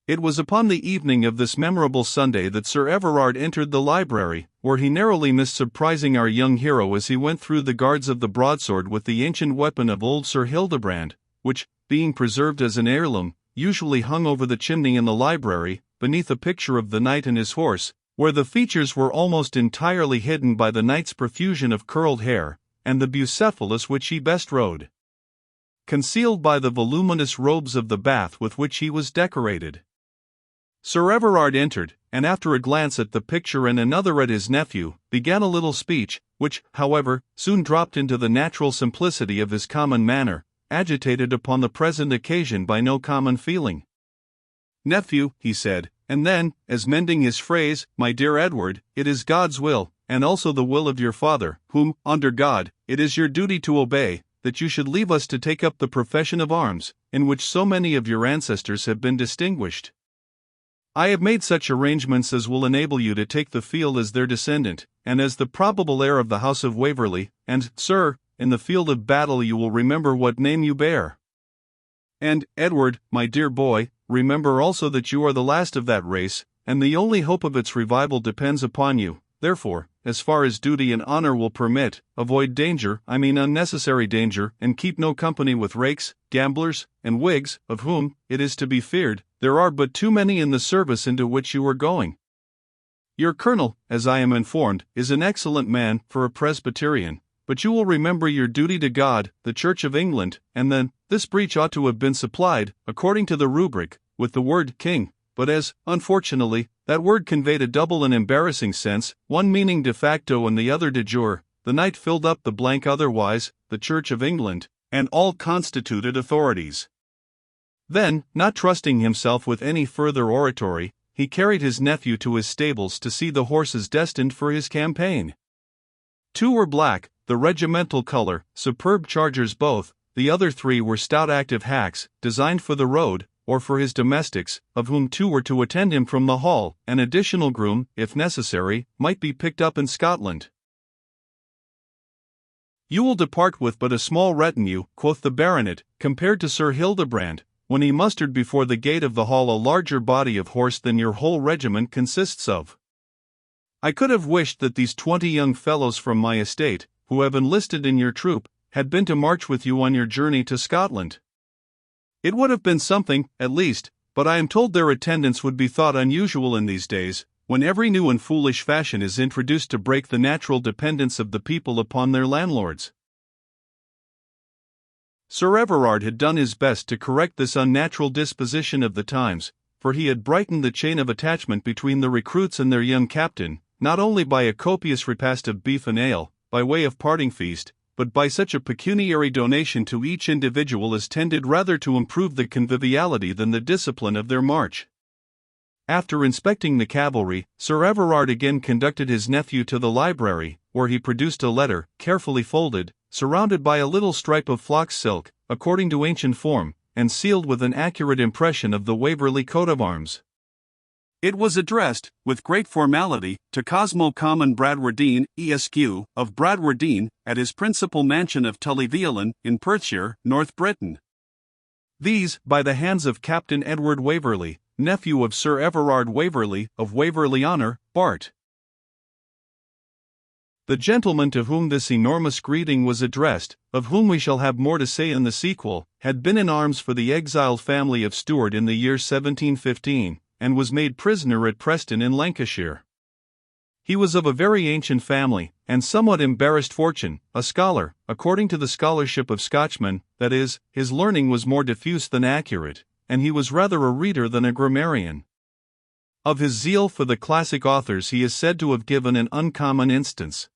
It was upon the evening of this memorable Sunday that Sir Everard entered the library, where he narrowly missed surprising our young hero as he went through the guards of the broadsword with the ancient weapon of old Sir Hildebrand, which, being preserved as an heirloom, usually hung over the chimney in the library, beneath a picture of the knight and his horse, where the features were almost entirely hidden by the knight's profusion of curled hair, and the bucephalus which he best rode, concealed by the voluminous robes of the bath with which he was decorated. Sir Everard entered, and after a glance at the picture and another at his nephew, began a little speech, which, however, soon dropped into the natural simplicity of his common manner, agitated upon the present occasion by no common feeling. "Nephew," he said, and then, as mending his phrase, "my dear Edward, it is God's will, and also the will of your father, whom, under God, it is your duty to obey, that you should leave us to take up the profession of arms, in which so many of your ancestors have been distinguished. I have made such arrangements as will enable you to take the field as their descendant, and as the probable heir of the house of Waverley, and, sir, in the field of battle you will remember what name you bear. And, Edward, my dear boy, remember also that you are the last of that race, and the only hope of its revival depends upon you. Therefore, as far as duty and honor will permit, avoid danger, I mean unnecessary danger, and keep no company with rakes, gamblers, and Whigs, of whom, it is to be feared, there are but too many in the service into which you are going. Your colonel, as I am informed, is an excellent man for a Presbyterian, but you will remember your duty to God, the Church of England, and then, this breach ought to have been supplied, according to the rubric, with the word king, but as, unfortunately, that word conveyed a double and embarrassing sense, one meaning de facto and the other de jure, the knight filled up the blank otherwise, the Church of England, and all constituted authorities. Then, not trusting himself with any further oratory, he carried his nephew to his stables to see the horses destined for his campaign. 2 were black, the regimental color, superb chargers both, the other 3 were stout active hacks, designed for the road, or for his domestics, of whom 2 were to attend him from the hall. An additional groom, if necessary, might be picked up in Scotland. You will depart with but a small retinue, quoth the baronet, compared to Sir Hildebrand, when he mustered before the gate of the hall a larger body of horse than your whole regiment consists of. I could have wished that these 20 young fellows from my estate, who have enlisted in your troop, had been to march with you on your journey to Scotland. It would have been something, at least, but I am told their attendance would be thought unusual in these days, when every new and foolish fashion is introduced to break the natural dependence of the people upon their landlords. Sir Everard had done his best to correct this unnatural disposition of the times, for he had brightened the chain of attachment between the recruits and their young captain, not only by a copious repast of beef and ale, by way of parting feast, but by such a pecuniary donation to each individual as tended rather to improve the conviviality than the discipline of their march. After inspecting the cavalry, Sir Everard again conducted his nephew to the library, where he produced a letter, carefully folded, surrounded by a little stripe of flox silk, according to ancient form, and sealed with an accurate impression of the Waverley coat of arms. It was addressed, with great formality, to Cosmo Common Bradwardine, Esq., of Bradwardine, at his principal mansion of Tullyveolan, in Perthshire, North Britain. These, by the hands of Captain Edward Waverley, nephew of Sir Everard Waverley, of Waverley Honour, Bart. The gentleman to whom this enormous greeting was addressed, of whom we shall have more to say in the sequel, had been in arms for the exiled family of Stuart in the year 1715, and was made prisoner at Preston in Lancashire. He was of a very ancient family, and somewhat embarrassed fortune, a scholar, according to the scholarship of Scotchmen, that is, his learning was more diffuse than accurate, and he was rather a reader than a grammarian. Of his zeal for the classic authors he is said to have given an uncommon instance.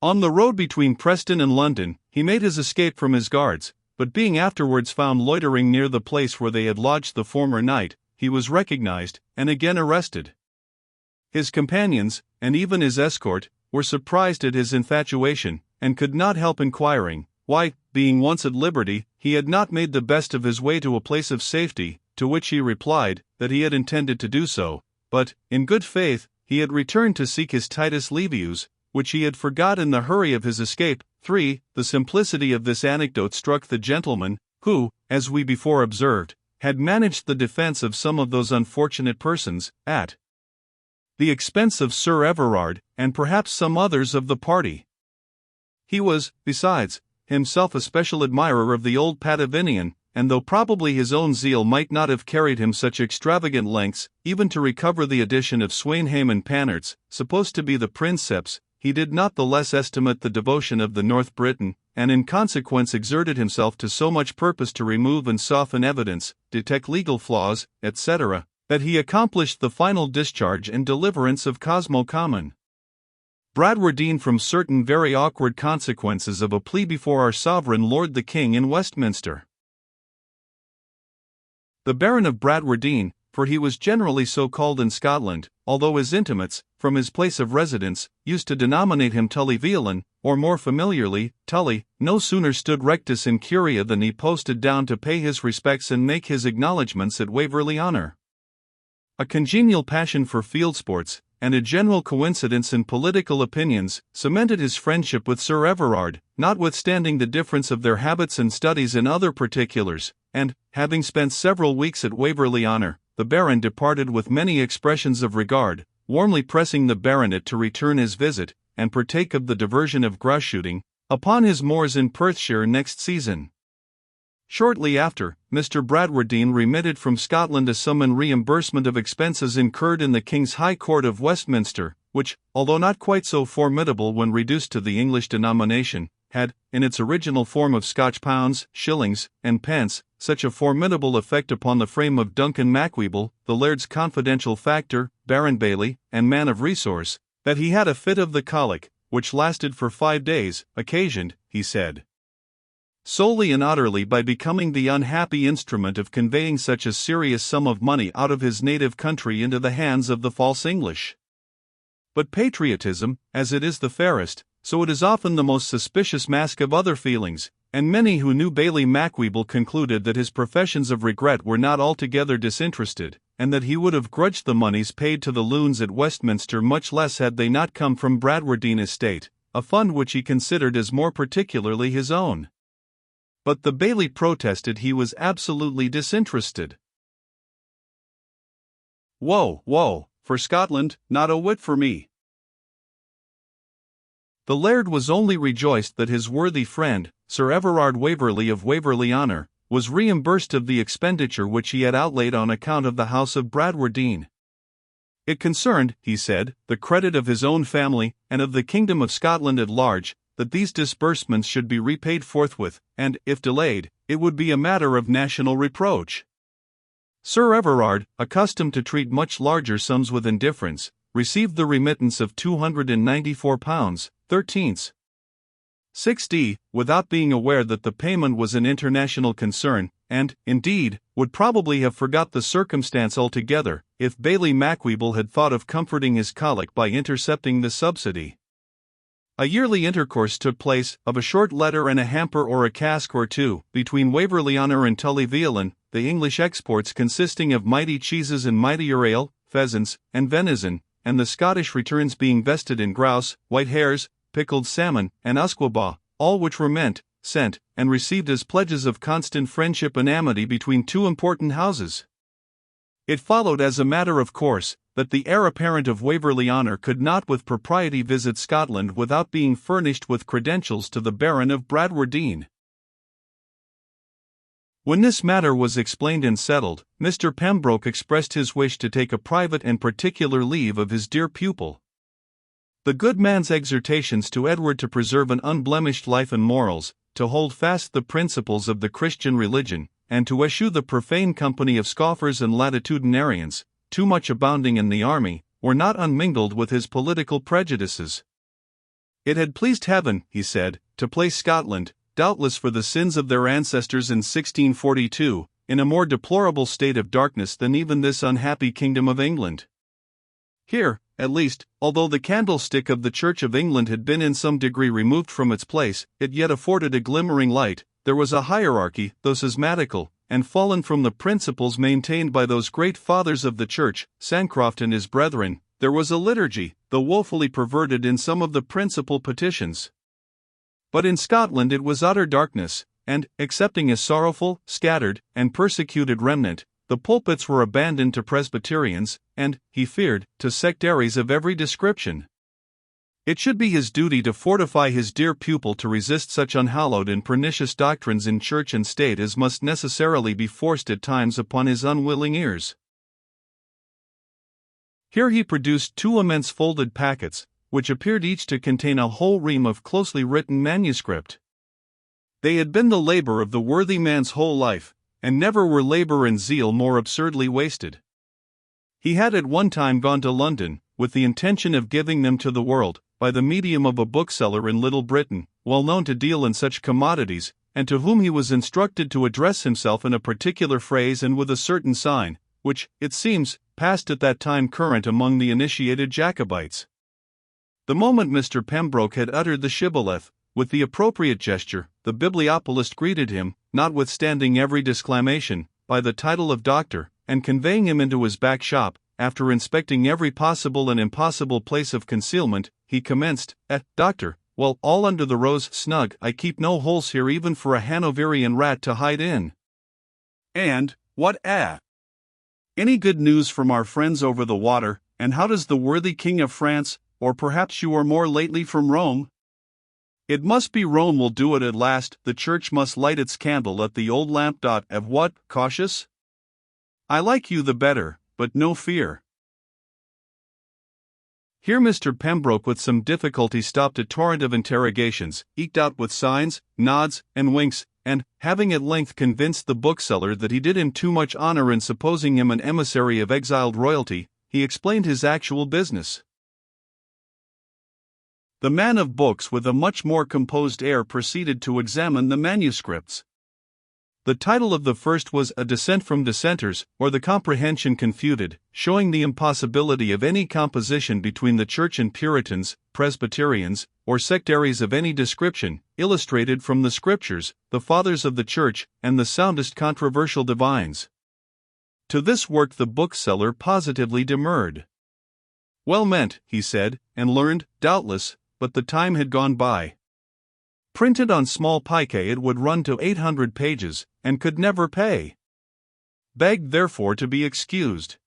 On the road between Preston and London, he made his escape from his guards, but being afterwards found loitering near the place where they had lodged the former night, he was recognized, and again arrested. His companions, and even his escort, were surprised at his infatuation, and could not help inquiring, why, being once at liberty, he had not made the best of his way to a place of safety, to which he replied, that he had intended to do so, but, in good faith, he had returned to seek his Titus Livius, which he had forgot in the hurry of his escape. 3. The simplicity of this anecdote struck the gentleman, who, as we before observed, had managed the defense of some of those unfortunate persons, at the expense of Sir Everard, and perhaps some others of the party. He was, besides, himself a special admirer of the old Patavinian, and though probably his own zeal might not have carried him such extravagant lengths, even to recover the edition of Swainham and Panarts, supposed to be the Princeps, he did not the less estimate the devotion of the North Briton, and in consequence exerted himself to so much purpose to remove and soften evidence, detect legal flaws, etc., that he accomplished the final discharge and deliverance of Cosmo Common Bradwardine from certain very awkward consequences of a plea before our sovereign Lord the King in Westminster. The Baron of Bradwardine, for he was generally so called in Scotland, although his intimates, from his place of residence, used to denominate him Tully Veolan, or more familiarly, Tully, no sooner stood rectus in curia than he posted down to pay his respects and make his acknowledgments at Waverley Honour. A congenial passion for field sports, and a general coincidence in political opinions, cemented his friendship with Sir Everard, notwithstanding the difference of their habits and studies in other particulars, and, having spent several weeks at Waverley Honour, the Baron departed with many expressions of regard, warmly pressing the Baronet to return his visit, and partake of the diversion of grouse shooting, upon his moors in Perthshire next season. Shortly after, Mr. Bradwardine remitted from Scotland a sum in reimbursement of expenses incurred in the King's High Court of Westminster, which, although not quite so formidable when reduced to the English denomination, had, in its original form of Scotch pounds, shillings, and pence, such a formidable effect upon the frame of Duncan Macwheeble, the Laird's confidential factor, Baron Bailey, and man of resource, that he had a fit of the colic, which lasted for 5 days, occasioned, he said, solely and utterly by becoming the unhappy instrument of conveying such a serious sum of money out of his native country into the hands of the false English. But patriotism, as it is the fairest, so it is often the most suspicious mask of other feelings, and many who knew Bailey Macwheeble concluded that his professions of regret were not altogether disinterested, and that he would have grudged the moneys paid to the loons at Westminster much less had they not come from Bradwardine estate, a fund which he considered as more particularly his own. But the Bailey protested he was absolutely disinterested. Woe, woe, for Scotland, not a whit for me. The Laird was only rejoiced that his worthy friend, Sir Everard Waverley of Waverley Honour, was reimbursed of the expenditure which he had outlaid on account of the house of Bradwardine. It concerned, he said, the credit of his own family, and of the kingdom of Scotland at large, that these disbursements should be repaid forthwith, and, if delayed, it would be a matter of national reproach. Sir Everard, accustomed to treat much larger sums with indifference, received the remittance of £294, 13s. 6d, without being aware that the payment was an international concern, and, indeed, would probably have forgot the circumstance altogether, if Bailey Macwheeble had thought of comforting his colic by intercepting the subsidy. A yearly intercourse took place, of a short letter and a hamper or a cask or two, between Waverley Honour and Tully Veolan, the English exports consisting of mighty cheeses and mightier ale, pheasants, and venison, and the Scottish returns being vested in grouse, white hares, pickled salmon, and usquebaugh, all which were sent, and received as pledges of constant friendship and amity between two important houses. It followed as a matter of course, that the heir apparent of Waverley Honour could not with propriety visit Scotland without being furnished with credentials to the Baron of Bradwardine. When this matter was explained and settled, Mr. Pembroke expressed his wish to take a private and particular leave of his dear pupil. The good man's exhortations to Edward to preserve an unblemished life and morals, to hold fast the principles of the Christian religion, and to eschew the profane company of scoffers and latitudinarians, too much abounding in the army, were not unmingled with his political prejudices. It had pleased heaven, he said, to place Scotland, doubtless for the sins of their ancestors in 1642, in a more deplorable state of darkness than even this unhappy kingdom of England. Here, at least, although the candlestick of the Church of England had been in some degree removed from its place, it yet afforded a glimmering light. There was a hierarchy, though schismatical, and fallen from the principles maintained by those great fathers of the Church, Sancroft and his brethren. There was a liturgy, though woefully perverted in some of the principal petitions. But in Scotland it was utter darkness, and, excepting a sorrowful, scattered, and persecuted remnant, the pulpits were abandoned to Presbyterians, and, he feared, to sectaries of every description. It should be his duty to fortify his dear pupil to resist such unhallowed and pernicious doctrines in church and state as must necessarily be forced at times upon his unwilling ears. Here he produced 2 immense folded packets, which appeared each to contain a whole ream of closely written manuscript. They had been the labor of the worthy man's whole life, and never were labor and zeal more absurdly wasted. He had at one time gone to London, with the intention of giving them to the world, by the medium of a bookseller in Little Britain, well known to deal in such commodities, and to whom he was instructed to address himself in a particular phrase and with a certain sign, which, it seems, passed at that time current among the initiated Jacobites. The moment Mr. Pembroke had uttered the shibboleth, with the appropriate gesture, the bibliopolist greeted him, notwithstanding every disclamation, by the title of doctor, and conveying him into his back shop, after inspecting every possible and impossible place of concealment, he commenced, Doctor, well, all under the rose, snug, I keep no holes here even for a Hanoverian rat to hide in. And, what any good news from our friends over the water, and how does the worthy King of France, or perhaps you are more lately from Rome? It must be Rome will do it at last, the church must light its candle at the old lamp. Of what, cautious? I like you the better, but no fear. Here Mr. Pembroke with some difficulty stopped a torrent of interrogations, eked out with signs, nods, and winks, and, having at length convinced the bookseller that he did him too much honor in supposing him an emissary of exiled royalty, he explained his actual business. The man of books with a much more composed air proceeded to examine the manuscripts. The title of the first was A Dissent from Dissenters, or The Comprehension Confuted, showing the impossibility of any composition between the Church and Puritans, Presbyterians, or sectaries of any description, illustrated from the Scriptures, the Fathers of the Church, and the soundest controversial divines. To this work the bookseller positively demurred. Well meant, he said, and learned, doubtless, but the time had gone by. Printed on small piquet it would run to 800 pages, and could never pay. Begged therefore to be excused.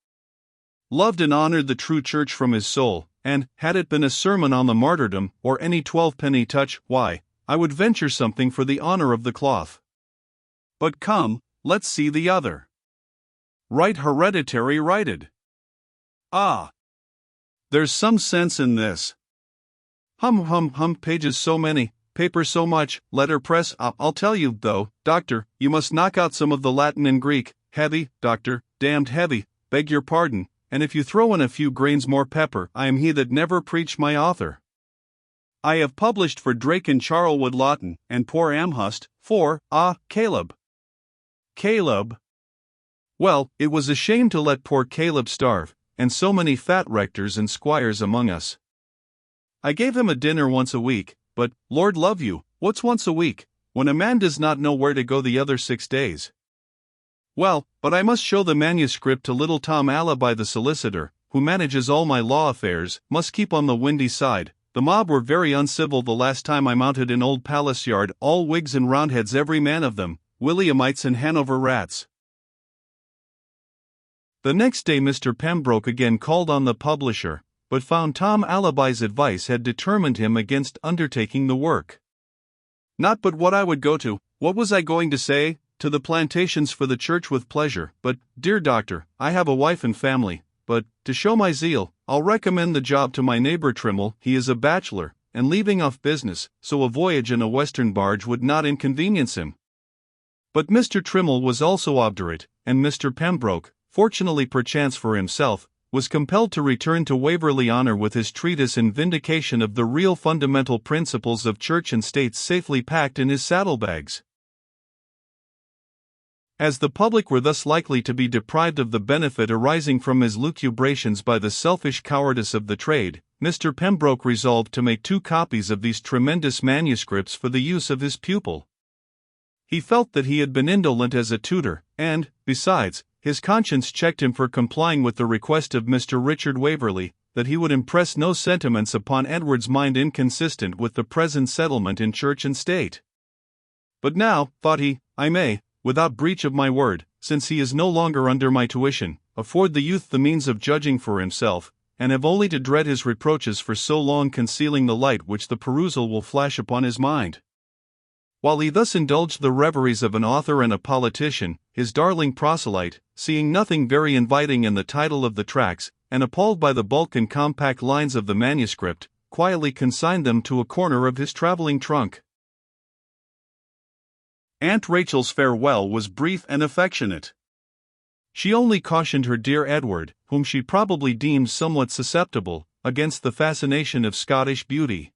Loved and honored the true church from his soul, and, had it been a sermon on the martyrdom, or any 12-penny touch, why, I would venture something for the honor of the cloth. But come, let's see the other. Right hereditary righted. Ah! There's some sense in this. Pages so many, paper so much, letterpress. I'll tell you, though, doctor, you must knock out some of the Latin and Greek, heavy, doctor, damned heavy, beg your pardon, and if you throw in a few grains more pepper, I am he that never preached my author. I have published for Drake and Charlwood Lawton, and poor Amherst, for, Caleb. Caleb? Well, it was a shame to let poor Caleb starve, and so many fat rectors and squires among us. I gave him a dinner once a week, but, Lord love you, what's once a week, when a man does not know where to go the other 6 days? Well, but I must show the manuscript to little Tom Alibi the solicitor, who manages all my law affairs, must keep on the windy side. The mob were very uncivil the last time I mounted in Old Palace Yard, all Whigs and Roundheads every man of them, Williamites and Hanover rats. The next day Mr. Pembroke again called on the publisher, but found Tom Alibi's advice had determined him against undertaking the work. Not but what I would go to, what was I going to say, to the plantations for the church with pleasure, but, dear doctor, I have a wife and family, but, to show my zeal, I'll recommend the job to my neighbor Trimmel. He is a bachelor, and leaving off business, so a voyage in a western barge would not inconvenience him. But Mr. Trimmel was also obdurate, and Mr. Pembroke, fortunately perchance for himself, was compelled to return to Waverley Honour with his treatise in vindication of the real fundamental principles of church and state safely packed in his saddlebags. As the public were thus likely to be deprived of the benefit arising from his lucubrations by the selfish cowardice of the trade, Mr. Pembroke resolved to make 2 copies of these tremendous manuscripts for the use of his pupil. He felt that he had been indolent as a tutor, and, besides, his conscience checked him for complying with the request of Mr. Richard Waverley, that he would impress no sentiments upon Edward's mind inconsistent with the present settlement in church and state. But now, thought he, I may, without breach of my word, since he is no longer under my tuition, afford the youth the means of judging for himself, and have only to dread his reproaches for so long concealing the light which the perusal will flash upon his mind. While he thus indulged the reveries of an author and a politician, his darling proselyte, seeing nothing very inviting in the title of the tracts, and appalled by the bulk and compact lines of the manuscript, quietly consigned them to a corner of his traveling trunk. Aunt Rachel's farewell was brief and affectionate. She only cautioned her dear Edward, whom she probably deemed somewhat susceptible, against the fascination of Scottish beauty.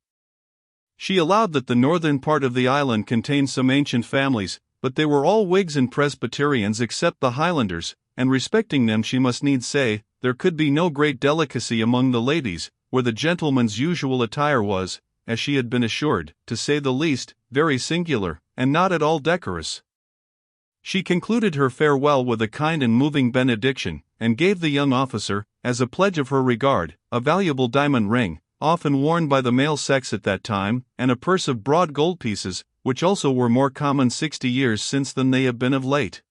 She allowed that the northern part of the island contained some ancient families, but they were all Whigs and Presbyterians except the Highlanders, and respecting them she must needs say, there could be no great delicacy among the ladies, where the gentleman's usual attire was, as she had been assured, to say the least, very singular, and not at all decorous. She concluded her farewell with a kind and moving benediction, and gave the young officer, as a pledge of her regard, a valuable diamond ring, often worn by the male sex at that time, and a purse of broad gold pieces, which also were more common 60 years since than they have been of late.